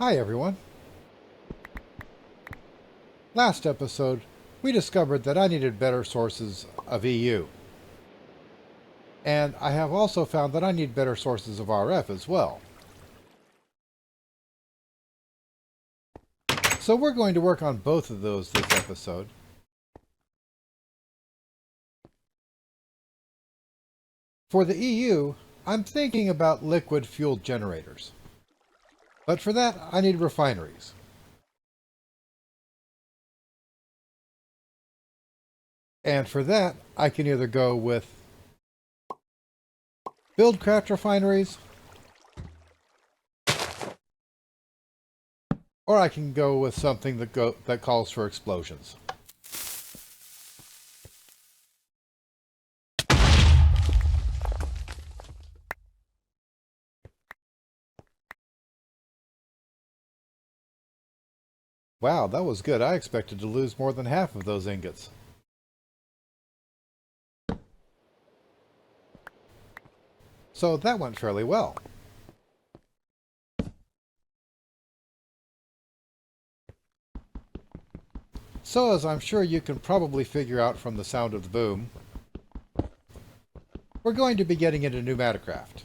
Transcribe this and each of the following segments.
Hi everyone. Last episode, we discovered that I needed better sources of EU. And I have also found that I need better sources of RF as well. So we're going to work on both of those this episode. For the EU, I'm thinking about liquid fueled generators. But for that, I need refineries. And for that, I can either go with buildcraft refineries, or I can go with something that calls for explosions. Wow, that was good. I expected to lose more than half of those ingots. So that went fairly well. So as I'm sure you can probably figure out from the sound of the boom, we're going to be getting into pneumaticraft.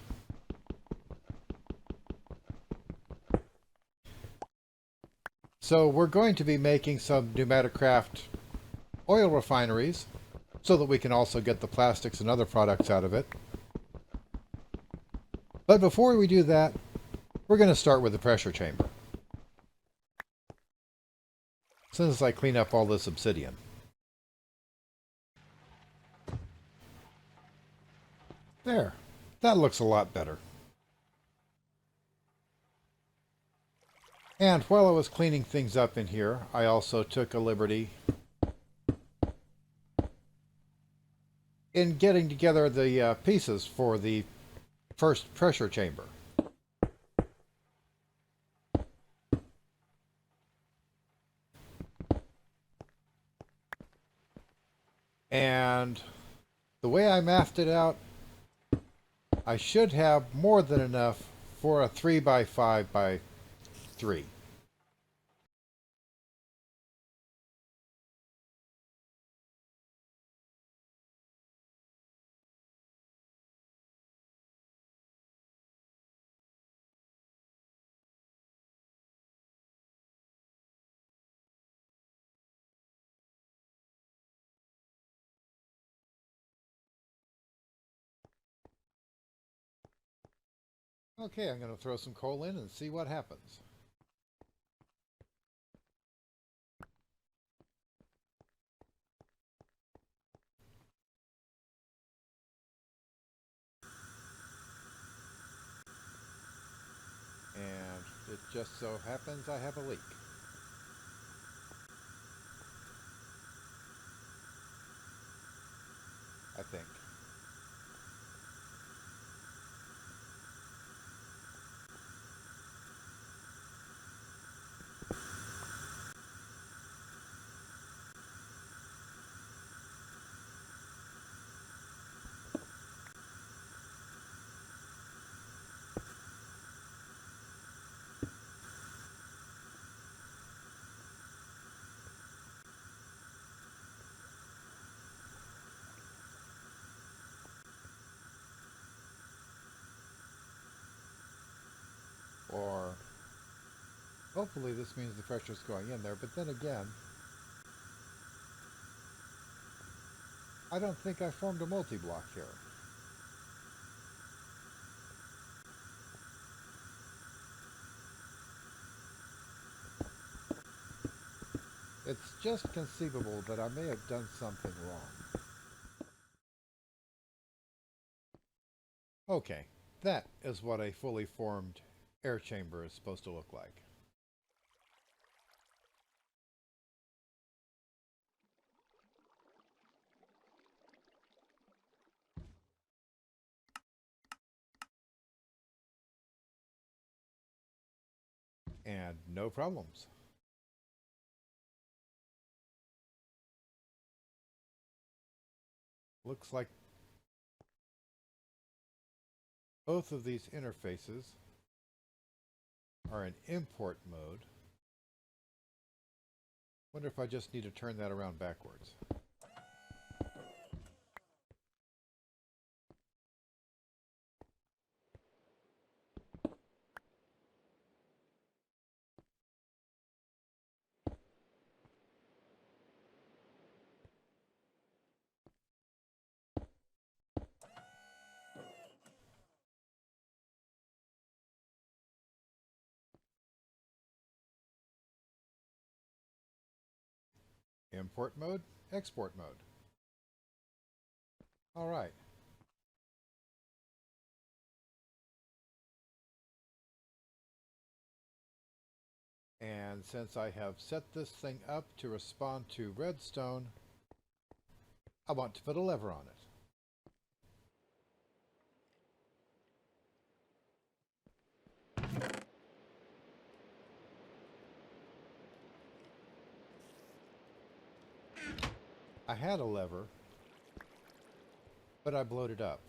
So we're going to be making some pneumaticraft oil refineries so that we can also get the plastics and other products out of it. But before we do that, we're going to start with the pressure chamber. As soon as I clean up all this obsidian. There. That looks a lot better. And while I was cleaning things up in here, I also took a liberty in getting together the pieces for the first pressure chamber. And the way I mathed it out, I should have more than enough for a 3x5x3. Okay, I'm going to throw some coal in and see what happens. And it just so happens I have a leak. I think. Or hopefully this means the pressure's going in there, but then again, I don't think I formed a multi-block here. It's just conceivable that I may have done something wrong. Okay, that is what a fully formed air chamber is supposed to look like. And no problems. Looks like both of these interfaces are in import mode. Wonder if I just need to turn that around backwards. Import mode, export mode. All right. And since I have set this thing up to respond to redstone, I want to put a lever on it. I had a lever, but I blowed it up.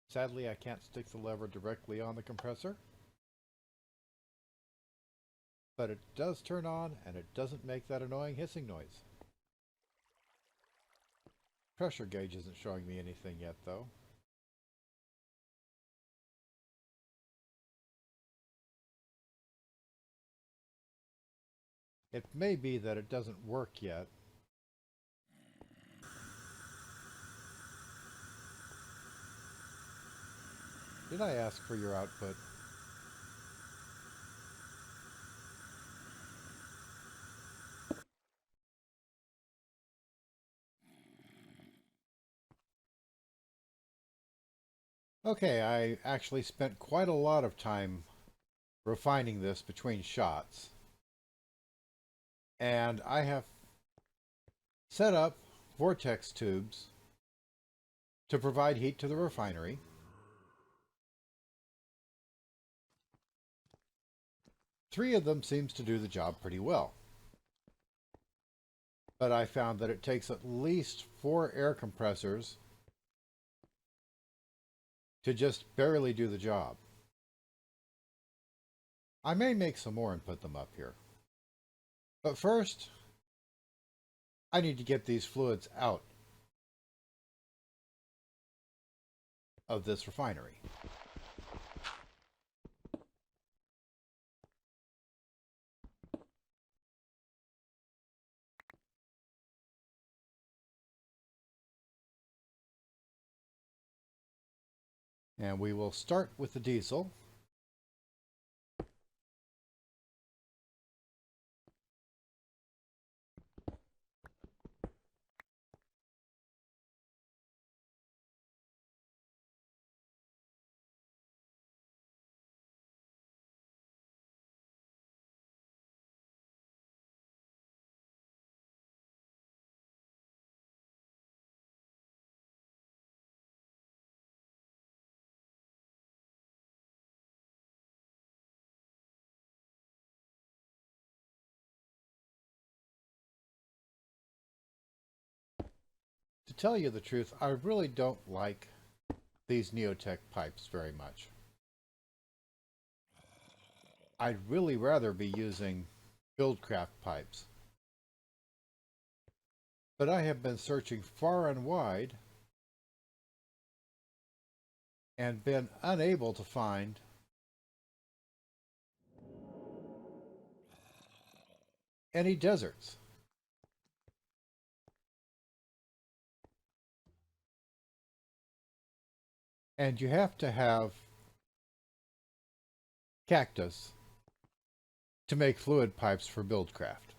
Sadly, I can't stick the lever directly on the compressor, but it does turn on and it doesn't make that annoying hissing noise. Pressure gauge isn't showing me anything yet, though. It may be that it doesn't work yet. Did I ask for your output? Okay, I actually spent quite a lot of time refining this between shots. And I have set up vortex tubes to provide heat to the refinery. Three of them seems to do the job pretty well. But I found that it takes at least 4 air compressors to just barely do the job. I may make some more and put them up here. But first, I need to get these fluids out of this refinery. And we will start with the diesel. To tell you the truth, I really don't like these Neotech pipes very much. I'd really rather be using Buildcraft pipes. But I have been searching far and wide and been unable to find any deserts. And you have to have cactus to make fluid pipes for Buildcraft.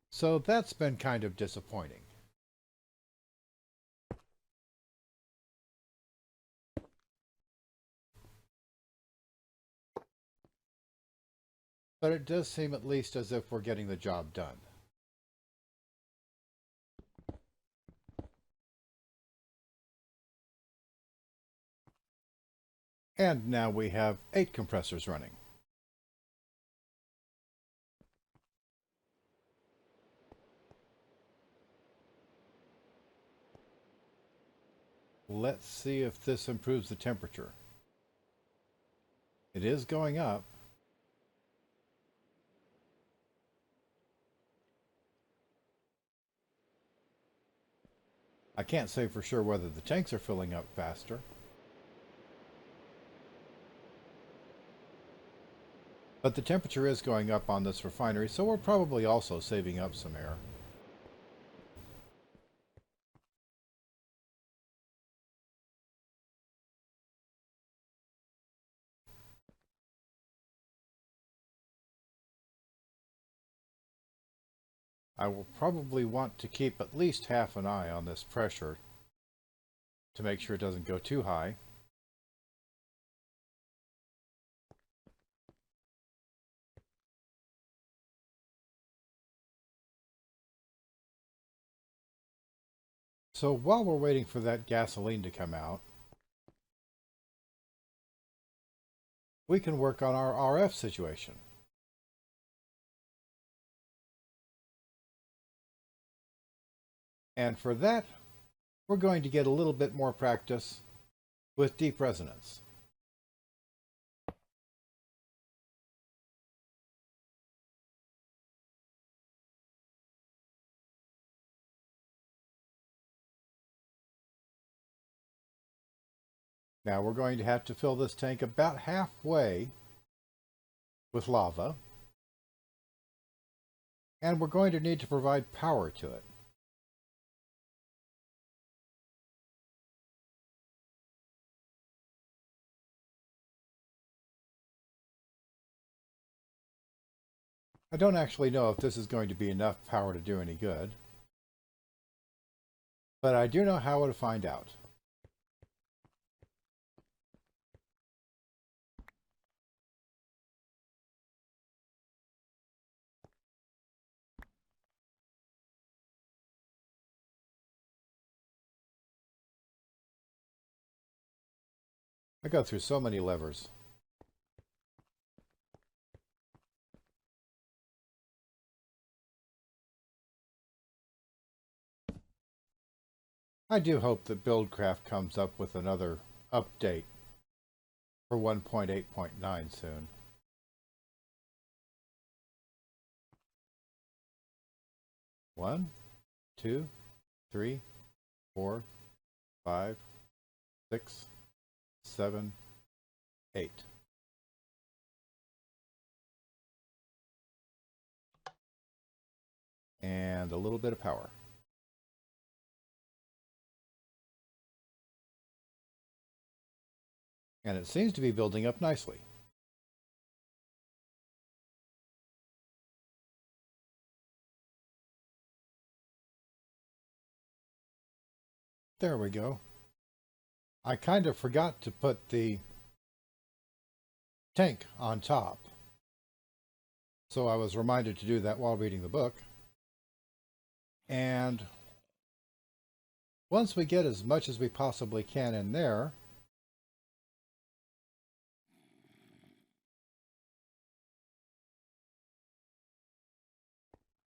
So that's been kind of disappointing. but it does seem at least as if we're getting the job done. And now we have 8 compressors running. Let's see if this improves the temperature. It is going up. I can't say for sure whether the tanks are filling up faster. But the temperature is going up on this refinery, so we're probably also saving up some air. I will probably want to keep at least half an eye on this pressure to make sure it doesn't go too high. So while we're waiting for that gasoline to come out, we can work on our RF situation. And for that, we're going to get a little bit more practice with deep resonance. Now we're going to have to fill this tank about halfway with lava, and we're going to need to provide power to it. I don't actually know if this is going to be enough power to do any good, but I do know how to find out. I go through so many levers. I do hope that Buildcraft comes up with another update for 1.8.9 soon. One, two, three, 4, 5, 6, 7, 8. And a little bit of power. And it seems to be building up nicely. There we go. I kind of forgot to put the tank on top, so I was reminded to do that while reading the book. And once we get as much as we possibly can in there,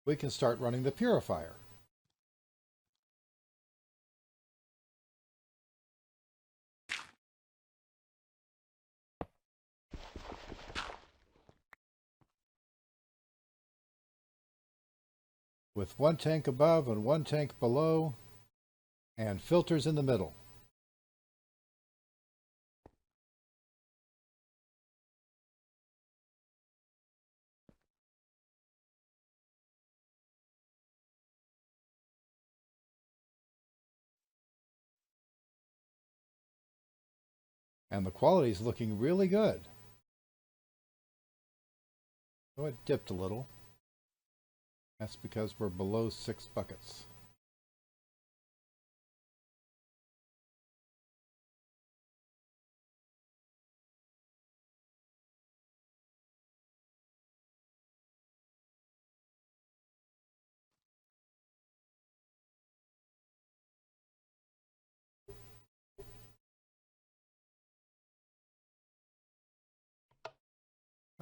we can start running the purifier. With one tank above and one tank below, and filters in the middle. And the quality is looking really good. Oh, it dipped a little. That's because we're below 6 buckets.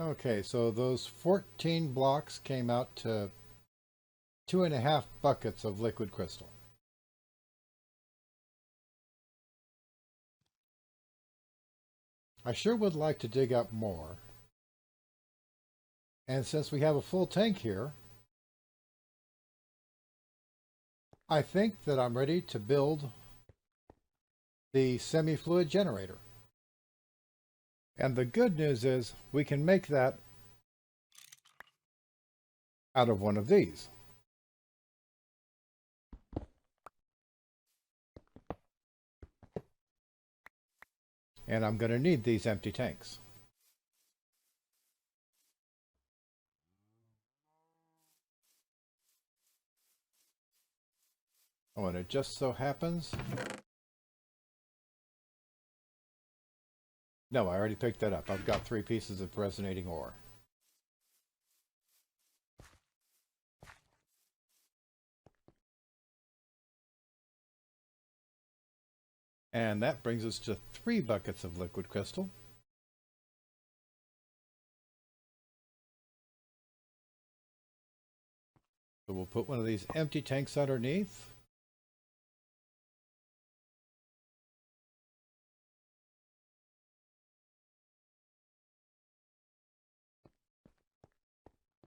Okay, so those 14 blocks came out to 2.5 buckets of liquid crystal. I sure would like to dig up more. And since we have a full tank here, I think that I'm ready to build the semi-fluid generator. And the good news is we can make that out of one of these. And I'm going to need these empty tanks. Oh, and it just so happens... No, I already picked that up. I've got 3 pieces of resonating ore. And that brings us to 3 buckets of liquid crystal. So we'll put one of these empty tanks underneath.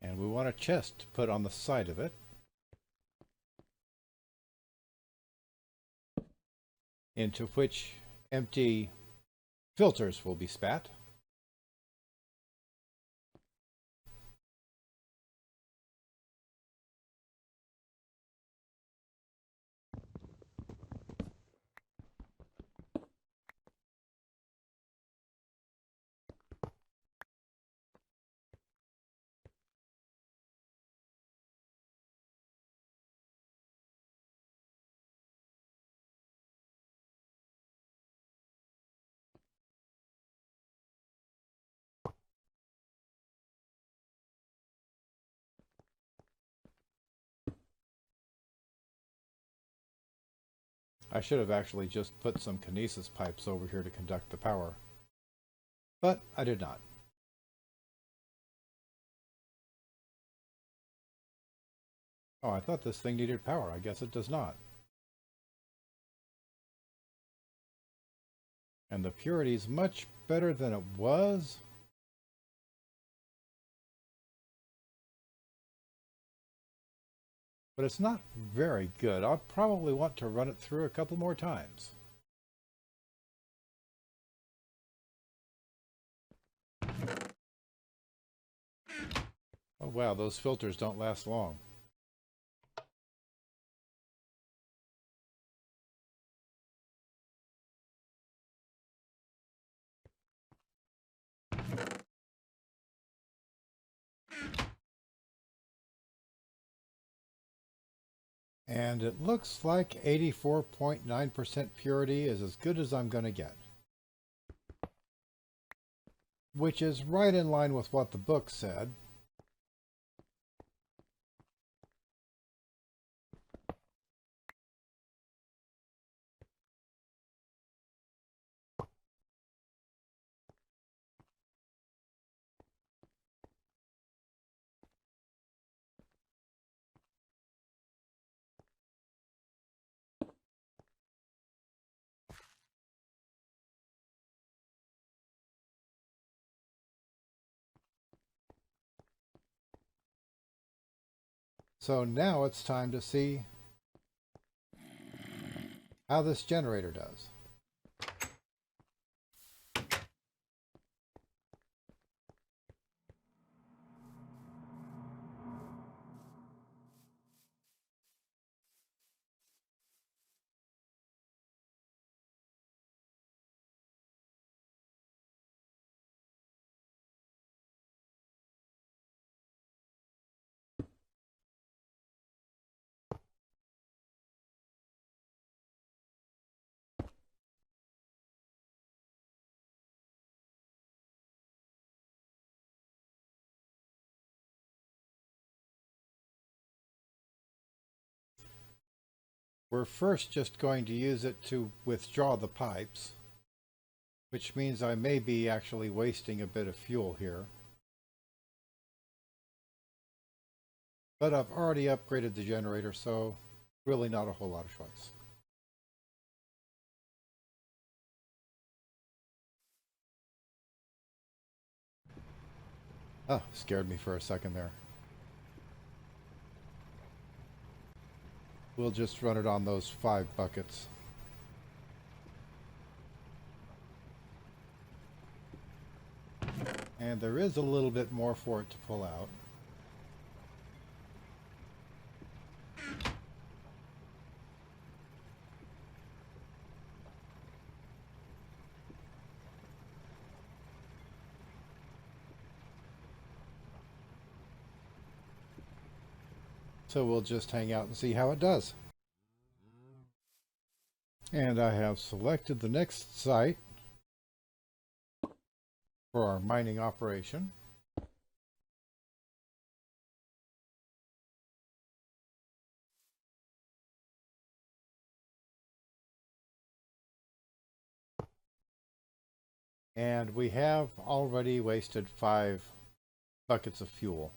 And we want a chest to put on the side of it. Into which empty filters will be spat. I should have actually just put some kinesis pipes over here to conduct the power, but I did not. Oh, I thought this thing needed power. I guess it does not. And the purity is much better than it was. But it's not very good. I'll probably want to run it through a couple more times. Oh wow, those filters don't last long. And it looks like 84.9% purity is as good as I'm going to get. Which is right in line with what the book said. So now it's time to see how this generator does. We're first just going to use it to withdraw the pipes, which means I may be actually wasting a bit of fuel here. But I've already upgraded the generator, so really not a whole lot of choice. Oh, scared me for a second there. We'll just run it on those 5 buckets. And there is a little bit more for it to pull out. So we'll just hang out and see how it does. And I have selected the next site for our mining operation. And we have already wasted 5 buckets of fuel.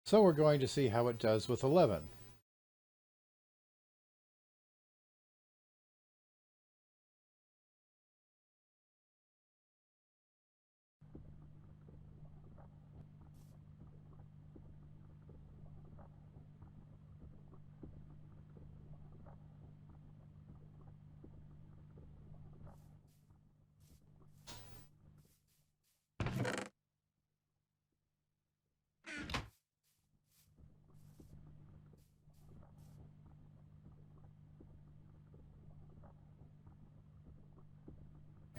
So we're going to see how it does with 11.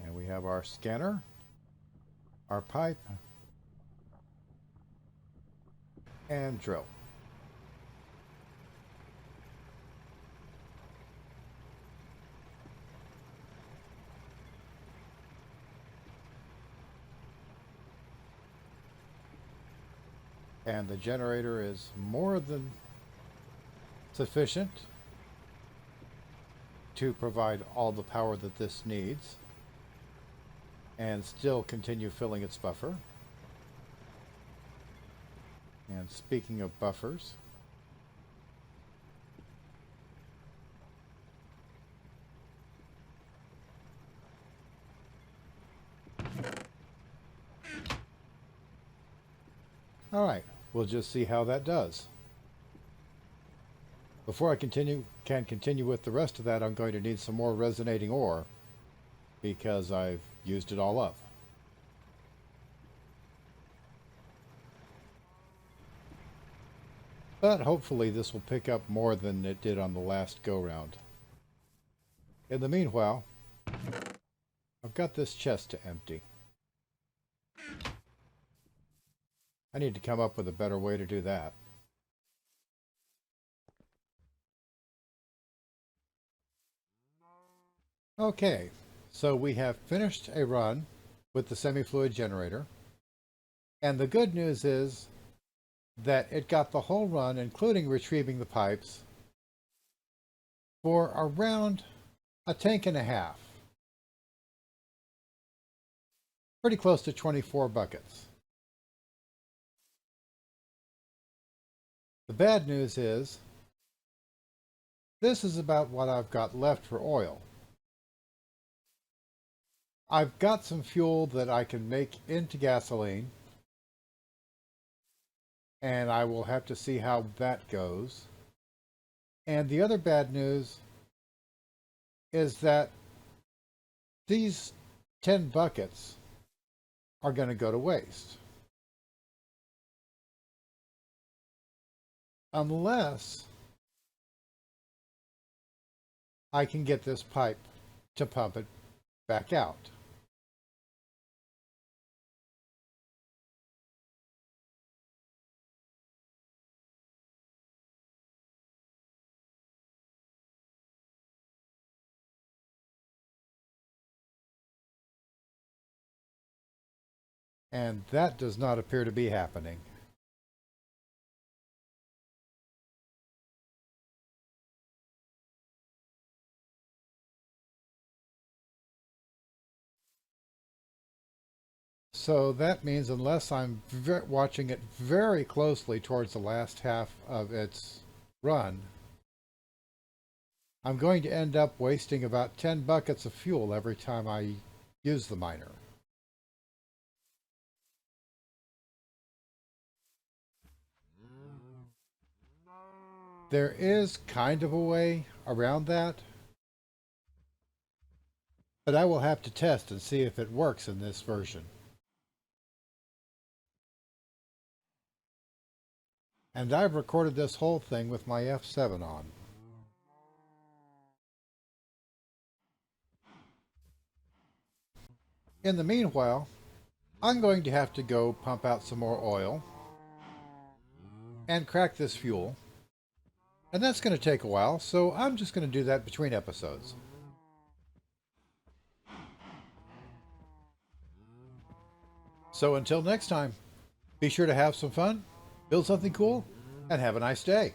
And we have our scanner, our pipe, and drill. And the generator is more than sufficient to provide all the power that this needs and still continue filling its buffer. And speaking of buffers, all right, we'll just see how that does. Before I can continue with the rest of that, I'm going to need some more resonating ore because I've used it all up. But hopefully this will pick up more than it did on the last go-round. In the meanwhile, I've got this chest to empty. I need to come up with a better way to do that. Okay, so we have finished a run with the semi-fluid generator. And the good news is that it got the whole run, including retrieving the pipes, for around a tank and a half. Pretty close to 24 buckets. The bad news is this is about what I've got left for oil. I've got some fuel that I can make into gasoline, and I will have to see how that goes. And the other bad news is that these 10 buckets are going to go to waste. Unless I can get this pipe to pump it back out. And that does not appear to be happening. So that means unless I'm watching it very closely towards the last half of its run, I'm going to end up wasting about 10 buckets of fuel every time I use the miner. There is kind of a way around that, but I will have to test and see if it works in this version. And I've recorded this whole thing with my F7 on. In the meanwhile, I'm going to have to go pump out some more oil and crack this fuel. And that's going to take a while, so I'm just going to do that between episodes. So until next time, be sure to have some fun, build something cool, and have a nice day.